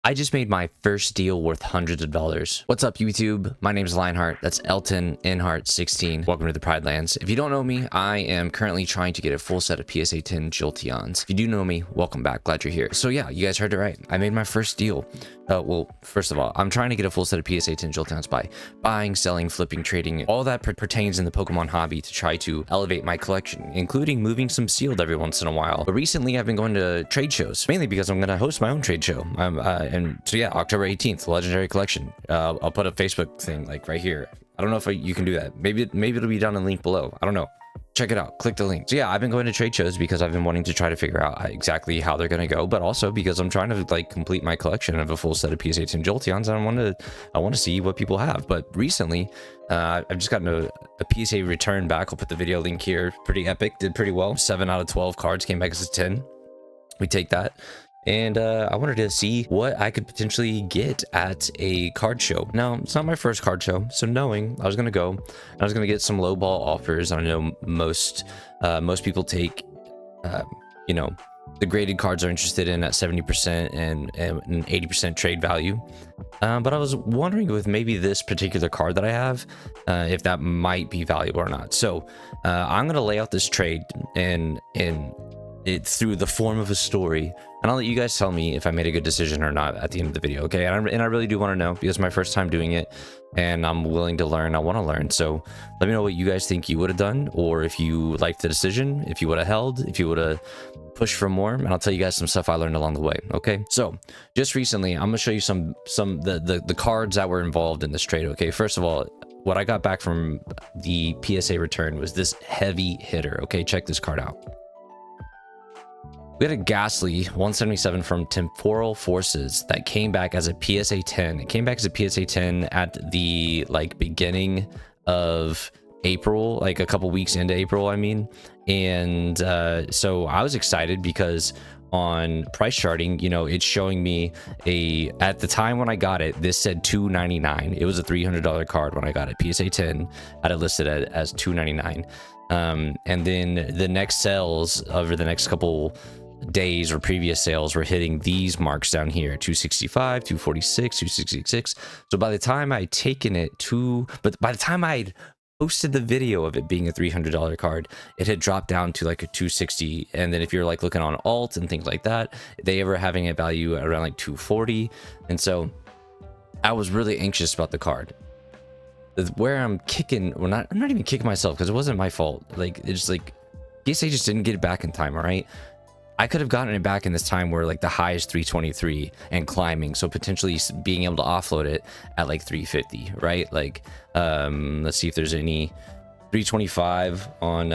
I just made my first deal worth hundreds of dollars. What's up, YouTube? My name is Lionheart. That's Elton Inhart 16. Welcome to the Pride Lands. If you don't know me, I am currently trying to get a full set of PSA 10 Jolteons. If you do know me, welcome back. Glad you're here. So yeah, you guys heard it right. I made my first deal. Well, first of all, I'm trying to get a full set of PSA 10 Jolteons by buying, selling, flipping, trading, all that pertains in the Pokemon hobby to try to elevate my collection, including moving some sealed every once in a while. But recently, I've been going to trade shows, mainly because I'm going to host my own trade show. And so yeah, October 18th, Legendary Collection. I'll put a Facebook thing like right here. I don't know if you can do that. Maybe it'll be down in the link below. I don't know. Check it out. Click the link. So yeah, I've been going to trade shows because I've been wanting to try to figure out exactly how they're going to go, but also because I'm trying to like complete my collection of a full set of PSA 10 Jolteons, and I want to see what people have. But recently, I've just gotten a PSA return back. I'll put the video link here. Pretty epic. Did pretty well. 7 out of 12 cards came back as a 10. We take that. And I wanted to see what I could potentially get at a card show. Now, it's not my first card show, so knowing I was going to go, I was going to get some low ball offers. I know most people take, you know, the graded cards are interested in at 70% and 80% trade value. But I was wondering with maybe this particular card that I have, if that might be valuable or not. So I'm going to lay out this trade and it through the form of a story, and I'll let you guys tell me if I made a good decision or not at the end of the video. Okay, and I really do want to know, because it's my first time doing it and I'm willing to learn. I want to learn, so let me know what you guys think you would have done, or if you liked the decision, if you would have held, if you would have pushed for more, and I'll tell you guys some stuff I learned along the way. Okay, so just recently I'm gonna show you some the cards that were involved in this trade. Okay, first of all, what I got back from the PSA return was this heavy hitter. Okay, check this card out. We had a Gastly 177 from Temporal Forces that came back as a PSA 10. It came back as a PSA 10 at the like beginning of April, like a couple weeks into April, I mean. And so I was excited because on price charting, you know, it's showing me at the time when I got it, this said $299. It was a $300 card when I got it. PSA 10 had it listed as $299. And then the next sales over the next couple days or previous sales were hitting these marks down here: 265, 246, 266. So by the time I'd taken it but by the time I'd posted the video of it being a $300 card, it had dropped down to like a 260. And then if you're like looking on alt and things like that, they were having a value around like 240. And so I was really anxious about the card. Where I'm kicking, I'm not even kicking myself because it wasn't my fault. Like, it's like PSA just didn't get it back in time. All right, I could have gotten it back in this time where like the high is 323 and climbing, so potentially being able to offload it at like 350, right? Like let's see if there's any 325 on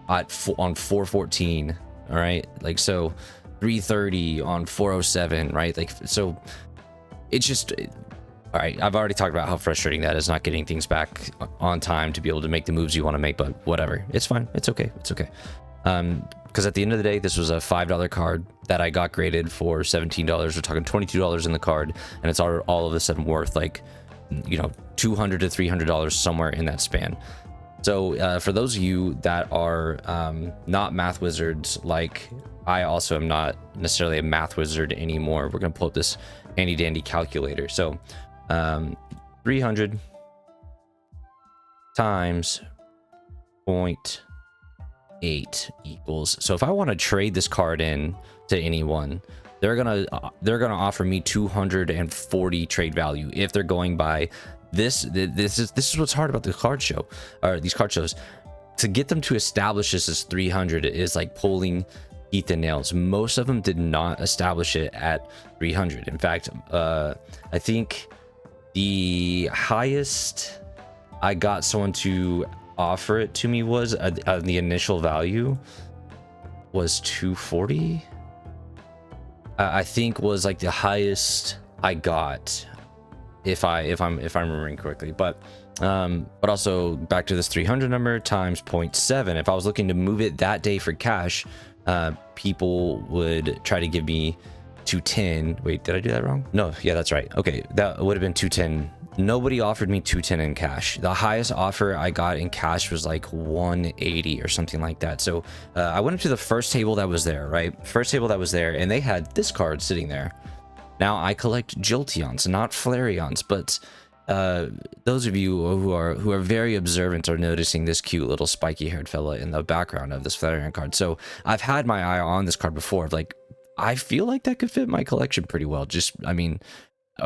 414. All right, like, so 330 on 407, right? Like, so it's just all right. I've already talked about how frustrating that is, not getting things back on time to be able to make the moves you want to make, but whatever, it's fine. It's okay. Because at the end of the day, this was a $5 card that I got graded for $17. We're talking $22 in the card, and it's all of a sudden worth like, you know, $200 to $300 somewhere in that span. So for those of you that are not math wizards, like I also am not necessarily a math wizard anymore, we're gonna pull up this handy dandy calculator. So 300 times 0.8 equals, so if I want to trade this card in to anyone, they're gonna offer me 240 trade value if they're going by this is what's hard about the card show, or these card shows. To get them to establish this as 300 is like pulling teeth and nails. Most of them did not establish it at 300. In fact, I think the highest I got someone to offer it to me was the initial value was 240. I think was like the highest I got, if I'm remembering correctly. But also back to this 300 number times 0.7. If I was looking to move it that day for cash, people would try to give me 210. Wait, did I do that wrong? No, yeah, that's right. Okay, that would have been 210. Nobody offered me 210 in cash. The highest offer I got in cash was like 180 or something like that. So I went up to the first table that was there, right? First table that was there, and they had this card sitting there. Now, I collect Jolteons, not Flareons, but those of you who are very observant are noticing this cute little spiky-haired fella in the background of this Flareon card. So I've had my eye on this card before. Like, I feel like that could fit my collection pretty well. Just, I mean,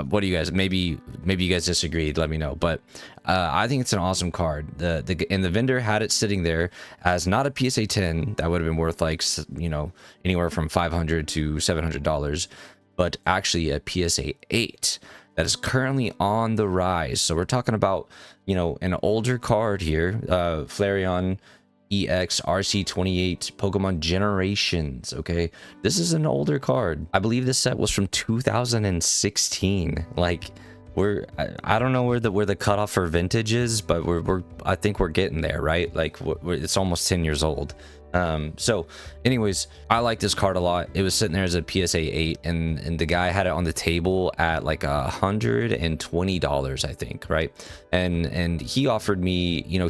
what do you guys? Maybe you guys disagreed. Let me know. But I think it's an awesome card. And the vendor had it sitting there as not a PSA 10 that would have been worth like, you know, anywhere from $500 to $700, but actually a PSA 8 that is currently on the rise. So we're talking about, you know, an older card here, Flareon EX RC28 Pokemon Generations. Okay, this is an older card. I believe this set was from 2016. Like, I don't know where the cutoff for vintage is, but I think we're getting there, right? Like, it's almost 10 years old. So anyways, I like this card a lot. It was sitting there as a PSA 8, and the guy had it on the table at like $120, I think, right? And he offered me, you know,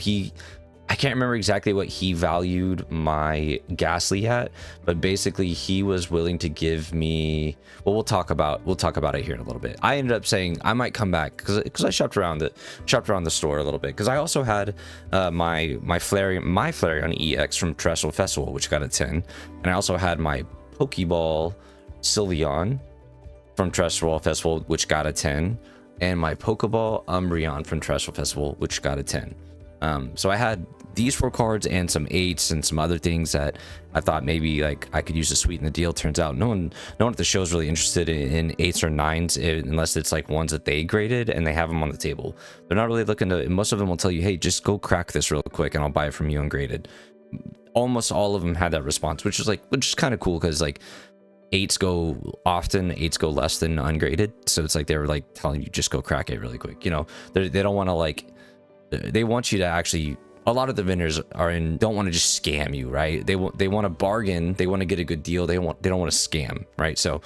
I can't remember exactly what he valued my Gastly at, but basically he was willing to give me, well, we'll talk about it here in a little bit. I ended up saying I might come back because I shopped around the store a little bit, because I also had my Flareon EX from Terrestrial Festival, which got a 10, and I also had my Pokeball Sylveon from Terrestrial Festival, which got a 10, and my Pokeball Umbreon from Terrestrial Festival, which got a 10. So I had these 4 cards and some 8s and some other things that I thought maybe like I could use to sweeten the deal. Turns out no one at the show is really interested in 8s or 9s unless it's like ones that they graded and they have them on the table. They're not really looking to. Most of them will tell you, hey, just go crack this real quick and I'll buy it from you ungraded. Almost all of them had that response, which is kind of cool, because like 8s go often, 8s go less than ungraded. So it's like they were like telling you just go crack it really quick. You know, they don't want to like. They want you to actually, a lot of the vendors don't want to just scam you, right? They want to bargain, they want to get a good deal, they don't want to scam, right? So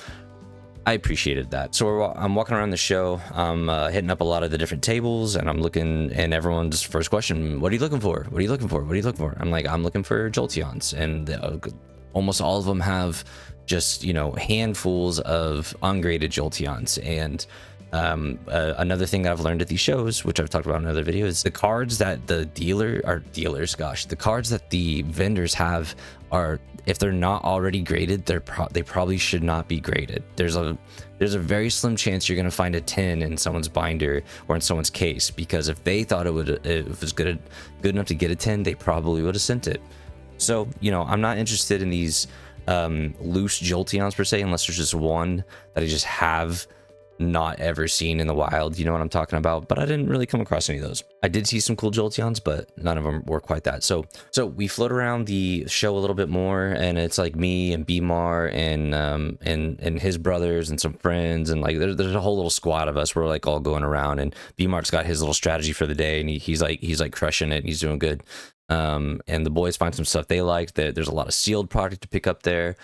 I appreciated that. So I'm walking around the show, I'm hitting up a lot of the different tables, and I'm looking, and everyone's first question, what are you looking for? What are you looking for? What are you looking for? I'm like, I'm looking for Jolteons, and almost all of them have just, you know, handfuls of ungraded Jolteons. And another thing that I've learned at these shows, which I've talked about in other videos, the cards that the the cards that the vendors have are, if they're not already graded, they probably should not be graded. There's a very slim chance you're going to find a 10 in someone's binder or in someone's case, because if they thought it was good enough to get a 10, they probably would have sent it. So, you know, I'm not interested in these loose Jolteons per se, unless there's just one that I just have not ever seen in the wild. You know what I'm talking about? But I didn't really come across any of those. I did see some cool Jolteons, but none of them were quite that. So we float around the show a little bit more, and it's like me and Bmar and his brothers and some friends, and like there's a whole little squad of us. We're like all going around, and Bmar's got his little strategy for the day, and he's like crushing it, and he's doing good. And the boys find some stuff they liked. There's a lot of sealed product to pick up there.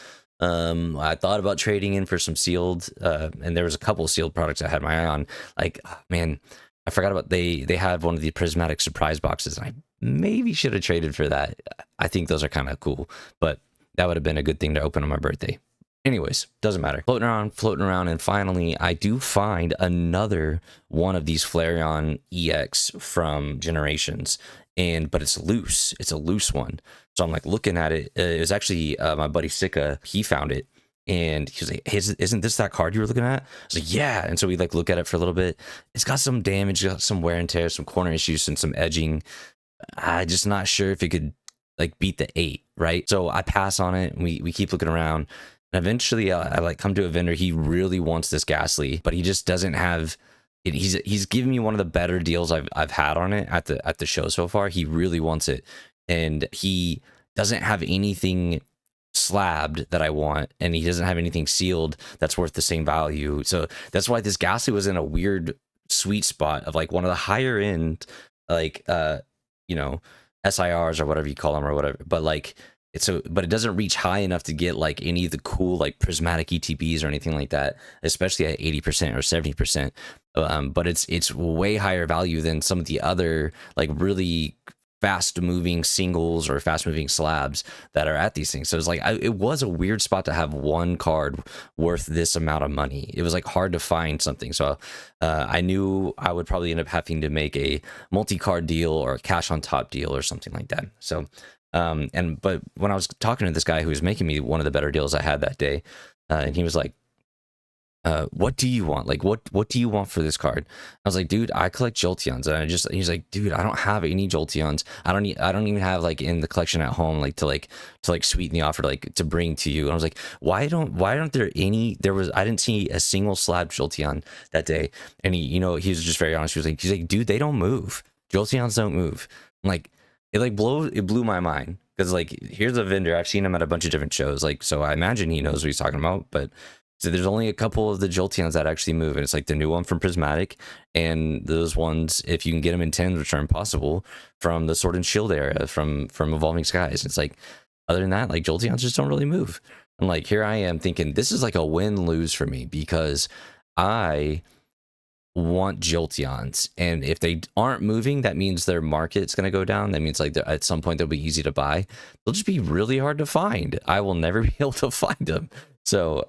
I thought about trading in for some sealed, and there was a couple of sealed products I had my eye on. Like, man, I forgot about they had one of the prismatic surprise boxes, and I maybe should have traded for that. I think those are kind of cool, but that would have been a good thing to open on my birthday. Anyways, doesn't matter. Floating around, and finally I do find another one of these Flareon EX from Generations, but it's loose. It's a loose one. So I'm like looking at it. It was actually my buddy Sika. He found it, and he was like, "Isn't this that card you were looking at?" I was like, "Yeah." And so we like look at it for a little bit. It's got some damage, got some wear and tear, some corner issues, and some edging. I'm just not sure if it could like beat the 8, right? So I pass on it. And we keep looking around, and eventually I like come to a vendor. He really wants this Gastly, but he just doesn't have. He's given me one of the better deals I've had on it at the show so far. He really wants it, and he doesn't have anything slabbed that I want, and he doesn't have anything sealed that's worth the same value. So that's why this Gastly was in a weird sweet spot of like one of the higher end, like you know, SIRs or whatever you call them or whatever, but like but it doesn't reach high enough to get like any of the cool like prismatic ETBs or anything like that, especially at 80% or 70%. But it's way higher value than some of the other like really fast moving singles or fast moving slabs that are at these things. So it's like it was a weird spot to have one card worth this amount of money. It was like hard to find something. So I knew I would probably end up having to make a multi-card deal or a cash on top deal or something like that. So but when I was talking to this guy who was making me one of the better deals I had that day, and he was like, what do you want? Like, what do you want for this card? I was like, dude, I collect Jolteons. And he's like, dude, I don't have any Jolteons. I don't even have like in the collection at home, like to sweeten the offer, like to bring to you. And I was like, why aren't there any? I didn't see a single slab Jolteon that day. And he was just very honest. He's like, dude, they don't move. Jolteons don't move. I'm like, it blew my mind. Because like, here's a vendor, I've seen him at a bunch of different shows, like, so I imagine he knows what he's talking about. But so there's only a couple of the Jolteons that actually move, and it's like the new one from Prismatic, and those ones, if you can get them in 10s, which are impossible, from the Sword and Shield era, from Evolving Skies. It's like, other than that, like, Jolteons just don't really move. And like, here I am thinking this is like a win-lose for me, because I want Jolteons, and if they aren't moving, that means their market's going to go down. That means like at some point they'll be easy to buy. They'll just be really hard to find. I will never be able to find them. So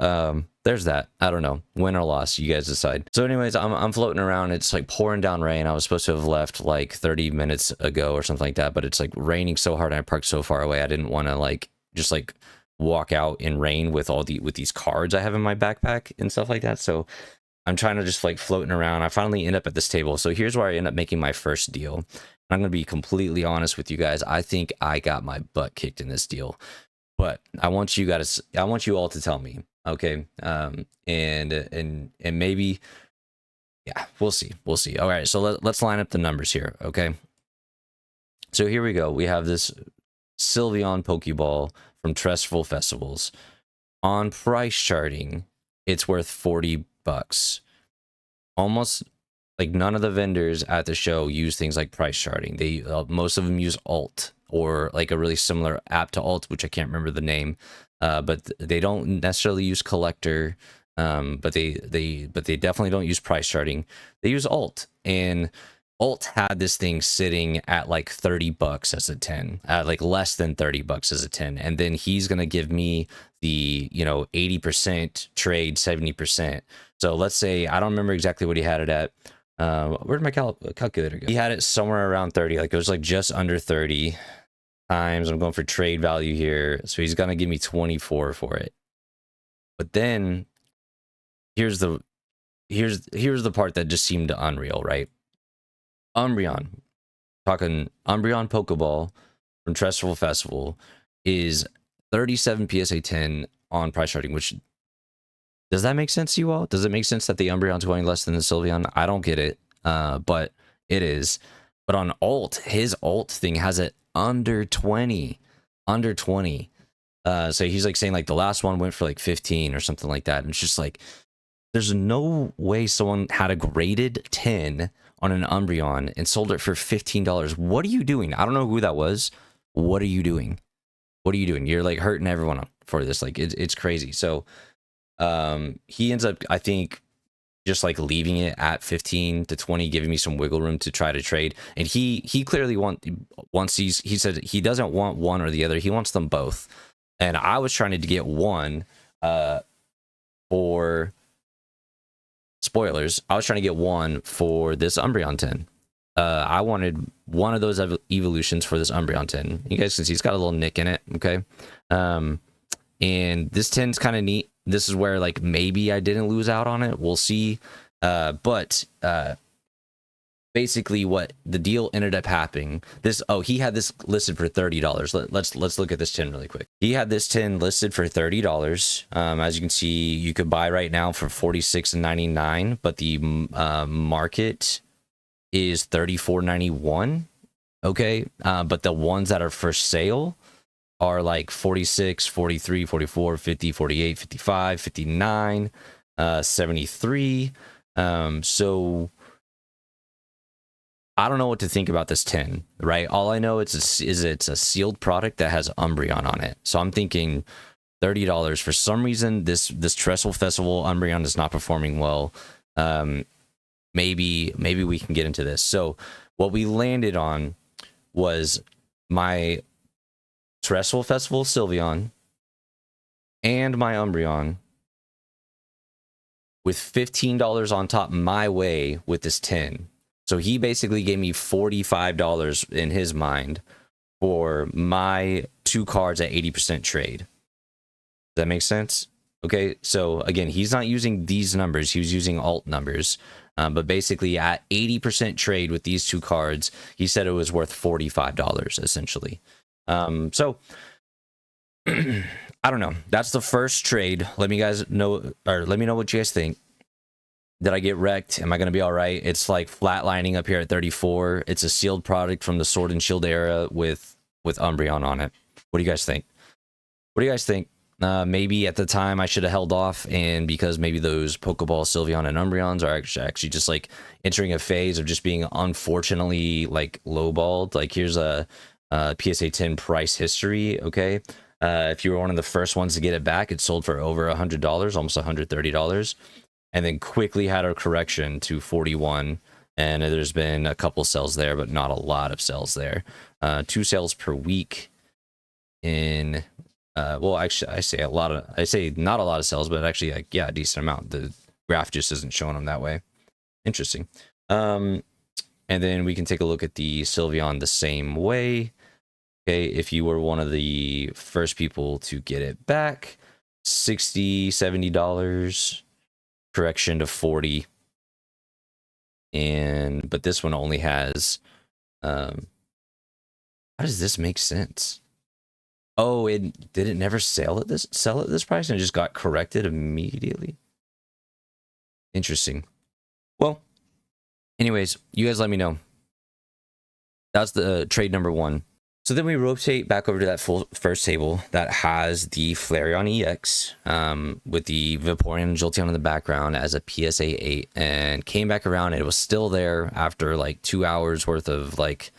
there's that. I don't know, win or loss, you guys decide. So anyways, I'm floating around. It's like pouring down rain. I was supposed to have left like 30 minutes ago or something like that, but it's like raining so hard and I parked so far away. I didn't want to like just like walk out in rain with these cards I have in my backpack and stuff like that. So I'm trying to just like floating around. I finally end up at this table. So here's where I end up making my first deal. I'm going to be completely honest with you guys. I think I got my butt kicked in this deal, but I want you all to tell me. Okay. And maybe, yeah, we'll see. All right. So let's line up the numbers here. Okay. So here we go. We have this Sylveon Pokeball from Trustful Festivals. On price charting, it's worth $40. Almost like none of the vendors at the show use things like price charting. They most of them use alt, or like a really similar app to alt, which I can't remember the name, but they don't necessarily use collector, but they definitely don't use price charting. They use alt, and alt had this thing sitting at like $30 as a 10, like less than $30 as a 10, and then he's gonna give me the 80% trade, 70%. So let's say, I don't remember exactly what he had it at. Where'd my calculator go? He had it somewhere around 30, like it was like just under 30 times. I'm going for trade value here, so he's gonna give me 24 for it. But then here's the part that just seemed unreal, right? Umbreon, talking Umbreon Pokeball from Trustful Festival is 37 PSA 10 on price charting, which, does that make sense to you all? Does it make sense that the Umbreon's going less than the Sylveon? I don't get it, but it is. But on alt, his alt thing has it under 20. So he's like saying like the last one went for like 15 or something like that. And it's just like, there's no way someone had a graded 10 on an Umbreon and sold it for $15. What are you doing? I don't know who that was. What are you doing? You're like hurting everyone for this. Like it's crazy. So he ends up, I think, just like leaving it at 15 to 20, giving me some wiggle room to try to trade. And he clearly he said he doesn't want one or the other. He wants them both. And I was trying to get one for spoilers. I was trying to get one for this Umbreon 10. I wanted one of those evolutions for this Umbreon 10. You guys can see it's got a little nick in it. Okay. And this 10's kind of neat. This is where like maybe I didn't lose out on it. We'll see. But basically what the deal ended up happening, he had this listed for $30. Let's look at this 10 really quick. He had this 10 listed for $30. As you can see, you could buy right now for $46.99, but the market is $34.91. Okay. But the ones that are for sale are like 46, 43, 44, 50, 48, 55, 59, 73. So I don't know what to think about this 10, right? All I know is it's a sealed product that has Umbreon on it. So I'm thinking $30. For some reason, this Trustful Festival Umbreon is not performing well. Maybe we can get into this. So what we landed on was my Terrestrial Festival Sylveon and my Umbreon with $15 on top my way with this 10. So he basically gave me $45 in his mind for my 2 cards at 80% trade. Does that make sense? Okay, so again, he's not using these numbers, he was using alt numbers. But basically at 80% trade with these 2 cards, he said it was worth $45 essentially. So I don't know. That's the first trade. Let me know what you guys think. Did I get wrecked? Am I going to be all right? It's like flatlining up here at 34. It's a sealed product from the Sword and Shield era with Umbreon on it. What do you guys think? What do you guys think? Maybe at the time I should have held off, and because maybe those Pokeball Sylveon and Umbreons are actually just like entering a phase of just being unfortunately like lowballed. Like here's a PSA 10 price history. Okay, if you were one of the first ones to get it back, it sold for over $100, almost $130, and then quickly had a correction to 41. And there's been a couple sales there, but not a lot of sales there. 2 sales per week in. Well, actually, I say not a lot of sales, but actually, like, yeah, a decent amount. The graph just isn't showing them that way. Interesting. And then we can take a look at the Sylveon the same way. Okay, if you were one of the first people to get it back, $60, $70, correction to 40. But this one only has, how does this make sense? Oh, did it never sell at this price and it just got corrected immediately? Interesting. Well, anyways, you guys let me know. That's the trade number 1. So then we rotate back over to that first table that has the Flareon EX with the Vaporeon and Jolteon in the background as a PSA 8, and came back around and it was still there after like 2 hours worth of like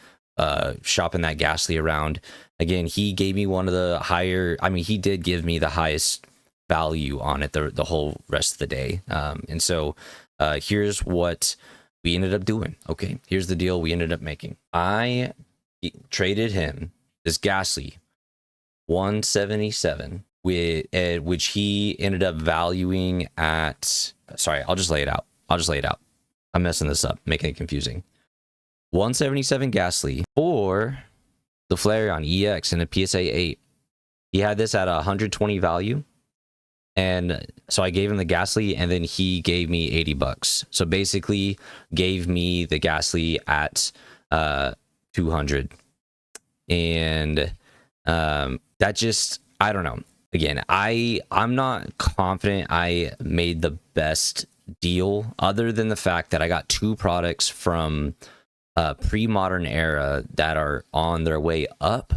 shopping that Gastly around. Again, he gave me one of the higher, I mean, he did give me the highest value on it the whole rest of the day. And so here's what we ended up doing. Okay, here's the deal we ended up making. I traded him this Gastly 177 with which he ended up valuing at, sorry, I'll just lay it out. I'm messing this up, making it confusing. 177 Gastly for the Flareon EX and a PSA 8. He had this at 120 value, and so I gave him the Gastly, and then he gave me $80. So basically gave me the Gastly at 200. And that just, I don't know. Again, I'm not confident I made the best deal, other than the fact that I got 2 products from pre-modern era that are on their way up,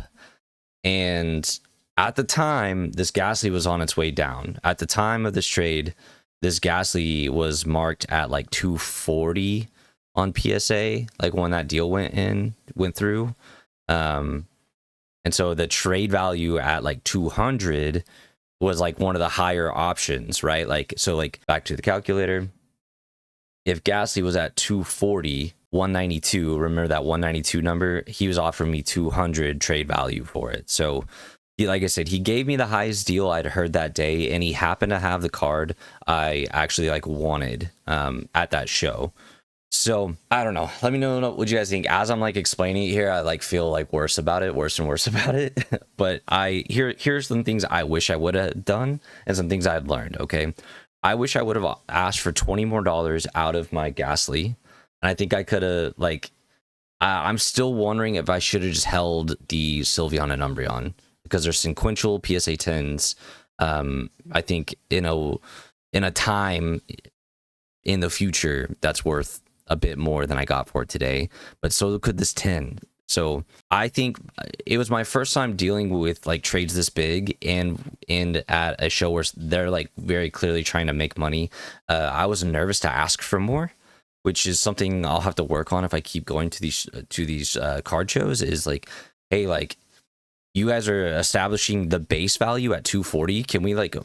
and at the time this Gastly was on its way down. At the time of this trade, this Gastly was marked at like 240 on PSA, like when that deal went through, and so the trade value at like 200 was like one of the higher options, right? Like, so like back to the calculator, if Gastly was at 240, 192, remember that 192 number, he was offering me 200 trade value for it. So like I said, he gave me the highest deal I'd heard that day, and he happened to have the card I actually like wanted at that show. So I don't know, let me know what you guys think. As I'm like explaining it here, I like feel like worse and worse about it. But here's some things I wish I would have done and some things I had learned. Okay, I wish I would have asked for $20 more out of my Gastly. And I think I could have, like, I'm still wondering if I should have just held the Sylveon and Umbreon, because they're sequential PSA 10s. I think, in a time in the future, that's worth a bit more than I got for it today. But so could this 10. So I think it was my first time dealing with like trades this big and at a show where they're like very clearly trying to make money. I was nervous to ask for more, which is something I'll have to work on if I keep going to these card shows. Is like, hey, like, you guys are establishing the base value at 240. Can we like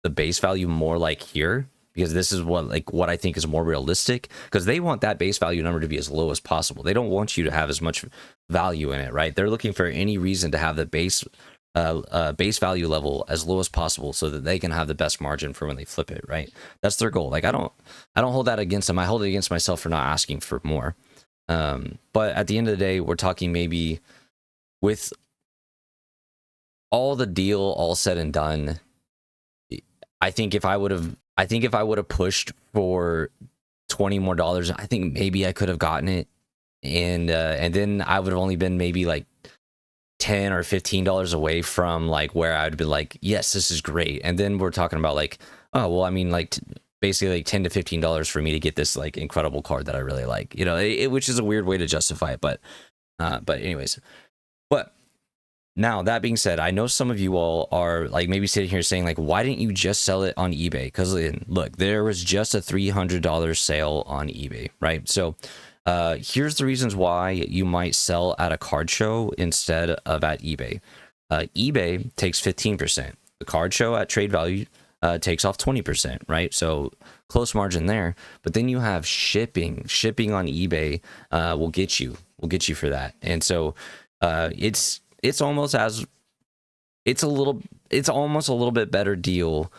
the base value more like here? because this is what I think is more realistic, because they want that base value number to be as low as possible. They don't want you to have as much value in it, right? They're looking for any reason to have the base value level as low as possible so that they can have the best margin for when they flip it, right? That's their goal. Like I don't hold that against them. I hold it against myself for not asking for more. But at the end of the day, we're talking maybe with all the deal all said and done, I think if I would have pushed for $20 more, I think maybe I could have gotten it, and then I would have only been maybe like $10 or $15 away from like where I'd be like, yes, this is great. And then we're talking about like, oh well, I mean, like basically like $10 to $15 for me to get this like incredible card that I really like, you know, which is a weird way to justify it, but anyways. But now, that being said, I know some of you all are like maybe sitting here saying like, why didn't you just sell it on eBay? Because look, there was just a $300 sale on eBay, right? So here's the reasons why you might sell at a card show instead of at eBay. eBay takes 15%. The card show at trade value takes off 20%, right? So close margin there. But then you have shipping. Shipping on eBay will get you for that. And so it's almost a little bit better deal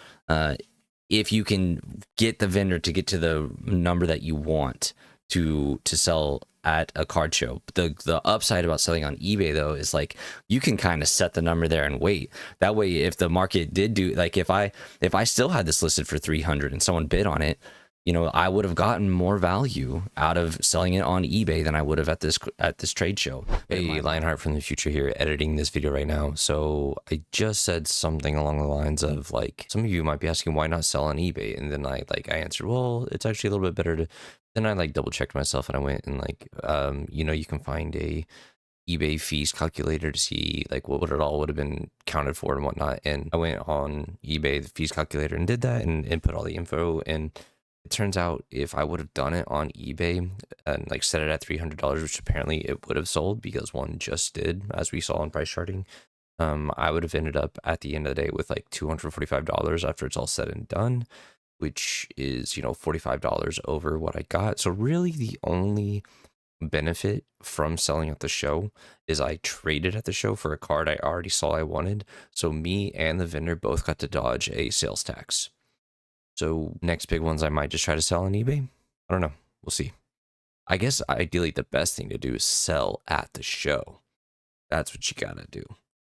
if you can get the vendor to get to the number that you want to sell at a card show. The upside about selling on eBay though is like you can kind of set the number there and wait. That way, if the market did do like if I still had this listed for 300 and someone bid on it, you know, I would have gotten more value out of selling it on eBay than I would have at this trade show. Hey, Lionheart from the future here, editing this video right now. So I just said something along the lines of like, some of you might be asking why not sell on eBay, and then I answered, well, it's actually a little bit better to. Then I like double checked myself and I went and like, you know, you can find a eBay fees calculator to see like what it all would have been counted for and whatnot. And I went on eBay, the fees calculator, and did that and input all the info. And it turns out if I would have done it on eBay and like set it at $300, which apparently it would have sold because one just did, as we saw in price charting, I would have ended up at the end of the day with like $245 after it's all said and done, which is, you know, $45 over what I got. So really the only benefit from selling at the show is I traded at the show for a card I already saw I wanted. So me and the vendor both got to dodge a sales tax. So next big ones I might just try to sell on eBay. I don't know. We'll see. I guess ideally the best thing to do is sell at the show. That's what you gotta do.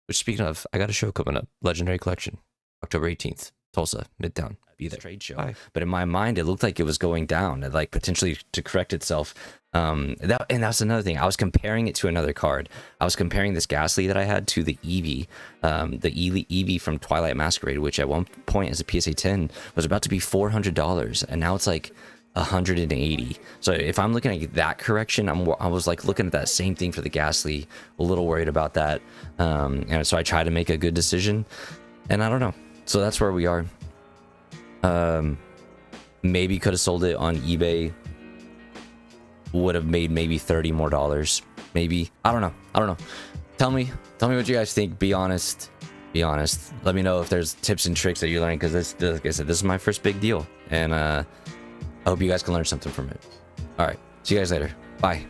Which, speaking of, I got a show coming up. Legendary Collection, October 18th, Tulsa, Midtown. Be there. Trade show. Bye. But in my mind, it looked like it was going down, like potentially to correct itself. And that's another thing. I was comparing it to another card. I was comparing this Gastly that I had to the Eevee, Eevee from Twilight Masquerade, which at one point as a PSA 10 was about to be $400, and now it's like 180. So if I'm looking at that correction, I was like looking at that same thing for the Gastly, a little worried about that. And so I tried to make a good decision, and I don't know. So that's where we are. Maybe could have sold it on eBay. Would have made maybe $30 more. Maybe. I don't know. Tell me what you guys think. Be honest. Let me know if there's tips and tricks that you're learning, because like I said, this is my first big deal, and I hope you guys can learn something from it. All right. See you guys later. Bye.